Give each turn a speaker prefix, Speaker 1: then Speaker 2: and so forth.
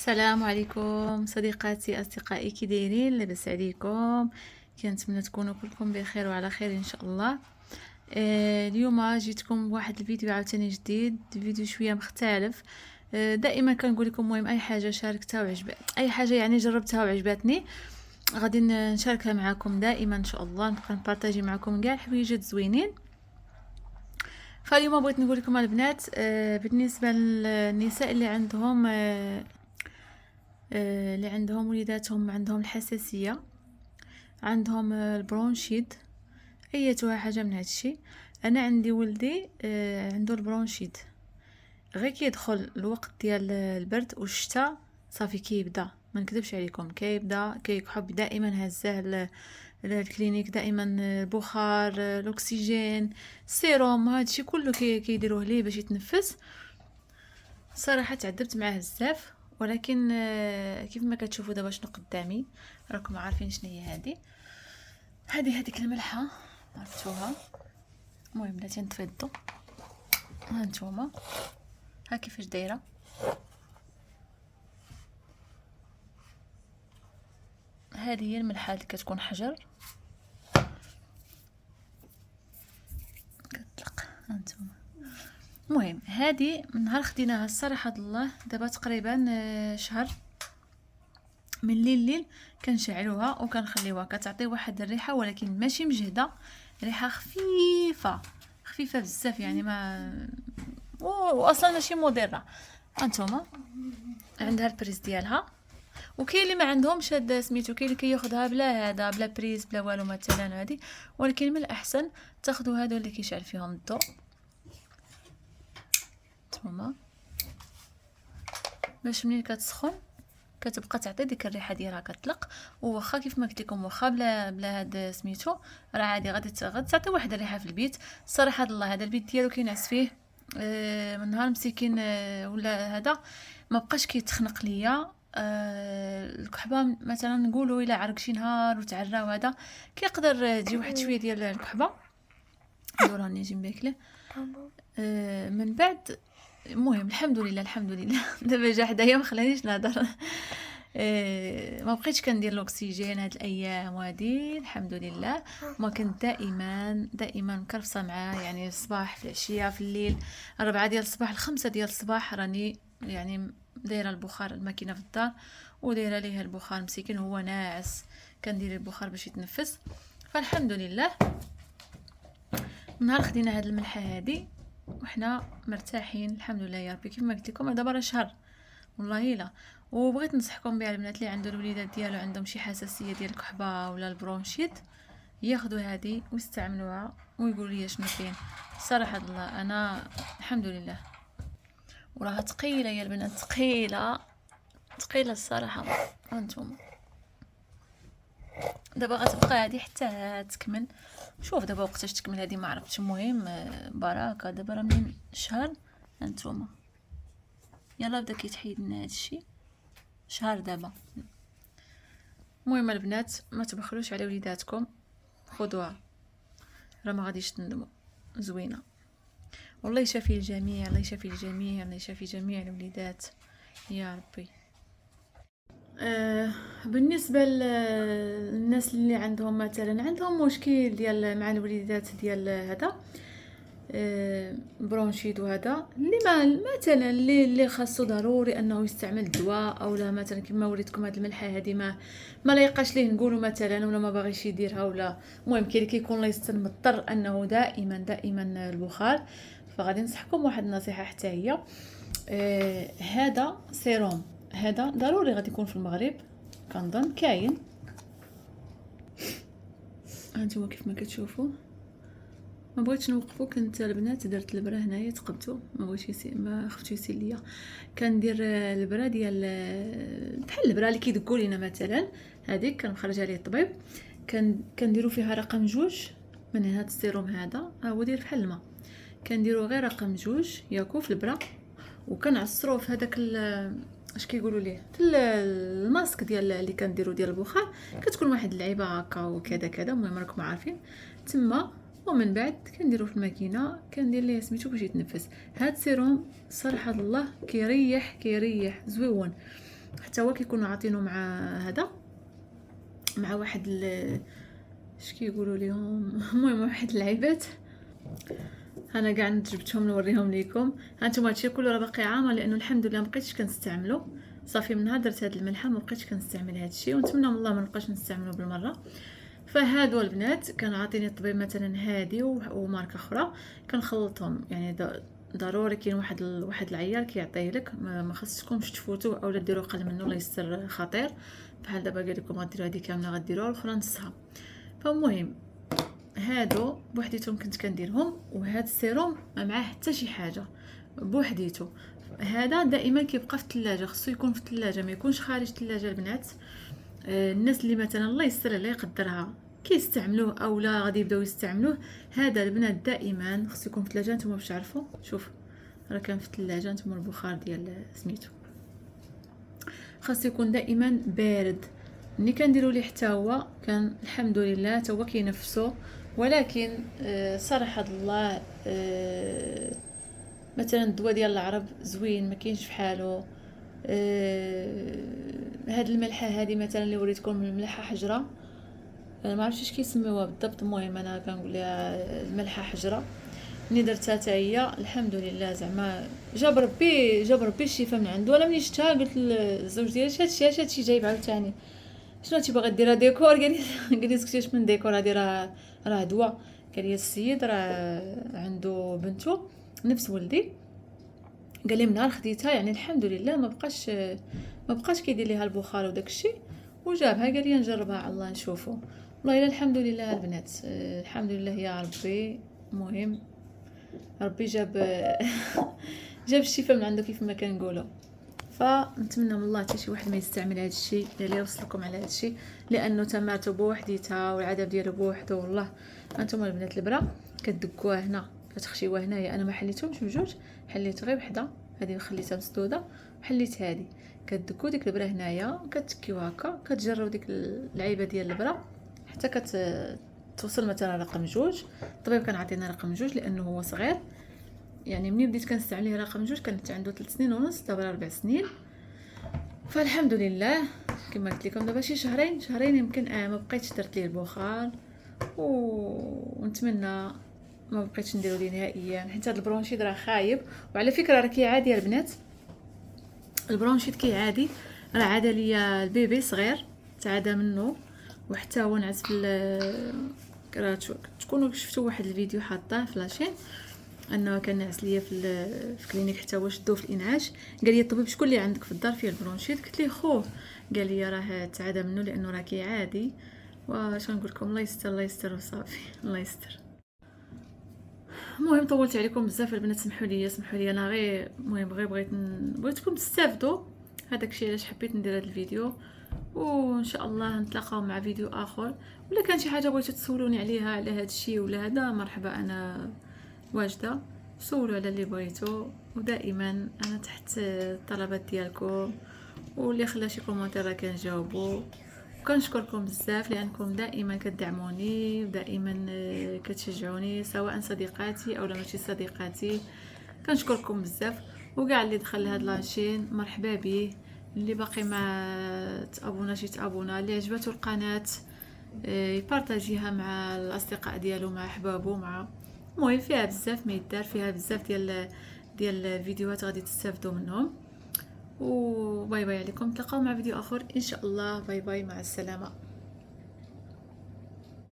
Speaker 1: السلام عليكم صديقاتي اصدقائي، كي دايرين؟ لاباس عليكم؟ كنتمنى تكونوا كلكم بخير وعلى خير ان شاء الله. اليوم جيتكم بواحد الفيديو عاوتاني جديد، فيديو شويه مختلف. دائما كنقول لكم مهم اي حاجه شاركتها وعجبت، اي حاجه يعني جربتها وعجبتني غادي نشاركها معكم دائما ان شاء الله، نبقى نبارطاجي معكم كاع الحوايج زوينين. فاليوم بغيت نقول لكم البنات، بالنسبه للنساء اللي عندهم اللي عندهم وليداتهم عندهم الحساسية، عندهم البرونشيد، ايتها حاجة من هادشي. انا عندي ولدي عنده البرونشيد، غير كيدخل الوقت ديال البرد والشتاء صافي كيبدا، ما نكذبش عليكم، كيبدا كيحب دائما هزاه الكلينيك، دائما البخار، الاكسجين، السيروم، هادشي كله كيديروه ليه باش يتنفس. صراحه تعذبت معاه بزاف، ولكن كيف ما كتشوفوا دابا شنو قدامي، راكم عارفين شنو هي هذيك الملحه، عرفتوها؟ المهم بلاتي نطفي الضو، ها نتوما ها كيفاش دايره. هذه هي الملحه اللي كتكون حجر كتطلق، ها نتوما. المهم هذه من نهار خديناها الصراحه الله دابا تقريبا شهر، من الليل كنشعلوها وكنخليوها كتعطي واحد الريحه، ولكن ماشي مجهده، ريحه خفيفه خفيفه بزاف، يعني ما واصلا ماشي مضره. هانتوما عندها البريز ديالها، وكاين اللي ما عندهمش هاد سميتو، كاين اللي كياخذها بلا هذا، بلا بريز بلا والو مثلا هذه، ولكن من الاحسن تاخذوا هادو اللي كيشعل فيهم الضوء. هانتوما باش ملي كتسخن كتبقى تعطي ديك الريحه ديالها كتطلق، وواخا كيف ما قلت لكم واخا بلا هاد سميتو راه عادي غادي تعطي واحد الريحه في البيت. الصراحه الله هذا البيت ديالو كينعس فيه من نهار مسكين ولا هذا ما بقاش كيتخنق ليا. الكحبه مثلا نقولوا الا عرق شي نهار وتعرى وهذا كيقدر تجي واحد شويه ديال الكحبه، راني نجي ماكله من بعد. المهم الحمد لله الحمد لله دابا جا حدايا ما خلانيش نهضر. ما بقيتش كندير الاكسجين هاد الايام وهادي الحمد لله، ما كنت دائما مكرفصه معاه، يعني الصباح في العشيه في الليل 4 ديال الصباح ل5 ديال الصباح راني يعني دايره البخار الماكينه في الدار، ودايره ليه البخار مسكين هو ناعس، كندير البخار باش يتنفس. فالحمد لله نهار خدينا هاد الملحه هادي وحنا مرتاحين الحمد لله يا ربي. كيف ما قلت لكم دابا راه شهر والله لا، وبغيت ننصحكم بها البنات اللي عندهم الوليدات ديالو عندهم شي حساسيه ديال الكحبه ولا البرونشيت، ياخذوا هذه ويستعملوها ويقولوا لي شنو كاين. صراحه الله انا الحمد لله، وراها ثقيله يا البنات، ثقيله الصراحه. هانتوما دابا غتبقى هذه حتى تكمل، شوف دابا وقتاش تكمل هذه ما عرفتش. المهم بركه دابا راه من شهر، هانتوما يلا بدا كيتحيد لنا هادشي شهر دابا. المهم البنات ما تبخلوش على وليداتكم، خذوها راه ما غاديش تندموا، زوينه والله. يشافي الجميع، الله يشافي الجميع، الله يشافي جميع الوليدات يا ربي. بالنسبه للناس اللي عندهم مثلا عندهم مشكل ديال مع الوليدات ديال هذا برونشيد وهذا، اللي ما مثلا اللي خاصو ضروري انه يستعمل الدواء، او لا مثلا كما وريتكم هذه الملحه هذه ما لايقاش ليه نقولوا مثلا، ولا ما باغيش يديرها، ولا المهم كاين اللي كيكون الله يستر مضطر انه دائما البخار. فغادي نصحكم واحد النصيحه حتى هي، هذا سيروم هذا ضروري غادي يكون في المغرب، كنظن كاين. هانتوما كيف ما كتشوفوا، ما بغيتش نوقفو، كنت البنات درت البرا هنايا تقبتو، ما بغيتش ما خفتو يسيل ليا. كندير البرا ديال بحال البرا اللي كيدقوا لينا مثلا، هذيك كنخرجها ليه الطبيب، كنديروا فيها رقم 2 من هذا السيروم هذا، هو داير بحال الماء، كنديروا غير رقم 2 ياكو في البرا، وكنعصروه في هذاك اش كيقولوا ليه في الماسك ديال اللي كنديروا ديال البخار، كتكون واحد اللعيبه هكا وكذا كذا، المهم راكم عارفين تما. ومن بعد كنديرو في الماكينه، كندير ليه سميتو باش يتنفس. هاد السيروم صراحه الله كيريح زويون، حتى هو كيكونوا عاطينه مع هذا، مع واحد اش كيقولوا ليهم المهم واحد اللعيبات. انا كاع جبتهم نوريهم ليكم. هانتوما هادشي كله راه باقي عامه، لانه الحمد لله مبقيتش كنستعملو صافي. من نهار درت هاد الملحه ما بقيتش كنستعمل هادشي، ونتمنى من الله ما نبقاش نستعملو بالمره. فهادو البنات كانوا عاطيني الطبيب مثلا هادي وماركه اخرى كنخلطهم. يعني ضروري كاين واحد العيار كيعطيه لك، ما خصكمش تفوتوه اولا ديروا اقل منه، لا يستر خطير. بحال دابا قال لكم غديروا هذه كامله، غديروها الاخرى نصها. فالمهم هادو بوحديتهم كنت كنديرهم، وهاد السيروم ما معاه حتى شي حاجه بوحديتو. هذا دائما كيبقى في الثلاجه، خصو يكون في الثلاجه، ما يكونش خارج الثلاجه البنات. الناس اللي مثلا الله يستر الله يقدرها كيستعملوه او لا غادي يبداو يستعملوه، هذا البنات دائما خصو يكون في الثلاجه. نتوما باش تعرفوا، شوف راه كان في الثلاجه، نتوما البخار ديال سميتو خاص يكون دائما بارد. ملي كنديروا ليه حتى هو كان الحمد لله حتى هو كينفسو. ولكن صراحه الله مثلا الدواء ديال العرب زوين ما كاينش بحالو. هاد الملحه هذه مثلا اللي وريتكم، الملحه حجره، انا ما عرفتش اش كيسميوها بالضبط. المهم انا كنقول لها الملحه حجره. ملي درتها حتى هي الحمد لله زعما جاب ربي الشفاء من عنده. انا ملي شفتها قلت للزوج ديالي هادشي جايب عاوتاني، شنو تيبغي ديرها ديكور؟ قال لي سكتي من ديكور، هادي راه دواء. قال لي السيد راه عنده بنته نفس ولدي، قال لي من نهار خديتها يعني الحمد لله ما بقاش كيدير ليها البخار وداك الشيء، وجابها قال لي نجربها على الله نشوفوا. والله الا الحمد لله البنات، الحمد لله يا ربي. المهم ربي جاب الشفاء من عنده كيف ما كنقولوا. فنتمنى من الله حتى شي واحد ما يستعمل هذا الشيء اللي وصلكم على هذا الشيء، لانه تمارته بوحديتها والعذاب ديالو بوحدو. والله انتم البنات البرا كتدكوها هنا، كتخشيوها هنايا. انا ما حليتهمش بجوج، حليت غير وحده، هذه خليتها مسدوده وحليت هذه. كتدكو ديك البرا هنايا كتكيو هكا، كتجرو ديك اللعيبه ديال البرا حتى توصل مثلا رقم جوج. الطبيب كان عطينا رقم جوج لانه هو صغير. يعني مني بديت كنستعمليه رقم جوج كانت عنده 3 سنين ونص، دابا 4 سنين. فالحمد لله كما قلت لكم دابا شي شهرين يمكن ما بقيتش درت ليه البخار، ونتمنى ما بقيتش نديرو ليه نهائيا، حيت هذا البرونشيت راه خايب. وعلى فكره راه كيعادي يا البنات، البرونشيت كيعادي، راه عاد ليا البيبي صغير تعادى منه، وحتى هو نعس راه تكونوا شفتوا واحد الفيديو حاطاه في لاشين انه كان نعس ليا في كلينيك، حتى هو شدوه في الانعاش. قال لي الطبيب شكون اللي عندك في الدار فيه البرونشيت؟ قلت ليه خوه. قال لي راه تعادى منه لانه راه كيعادي. واش نقول لكم، الله يستر الله يستر وصافي الله يستر. المهم طولت عليكم بزاف البنات، سمحوا لي انا غير المهم غير بغيتكم تستافدوا. هذاك الشيء علاش حبيت ندير هذا الفيديو، وان شاء الله نتلاقاو مع فيديو اخر. ولا كان شي حاجه بغيتو تسولوني عليها على هذا الشيء ولا هذا، مرحبا انا واجده، سولوا على اللي بغيتو. ودائما انا تحت الطلبات ديالكم، واللي خلا شي كومونتير راه كنجاوبو. كنشكركم بزاف لانكم دائما كتدعموني ودائما كتشجعوني، سواء صديقاتي او ماشي صديقاتي. كنشكركم بزاف. وكاع اللي دخل لهاد لاشين مرحبا به، اللي باقي ما تابوناش يتابونا، اللي عجبته القناه يبارطاجيها مع الاصدقاء ديالو، مع احبابو، مع المهم فيها بزاف ما يدار، فيها بزاف ديال الفيديوهات غادي تستافدوا منهم. وباي باي عليكم، نتلاقاو مع فيديو اخر ان شاء الله. باي باي، مع السلامه.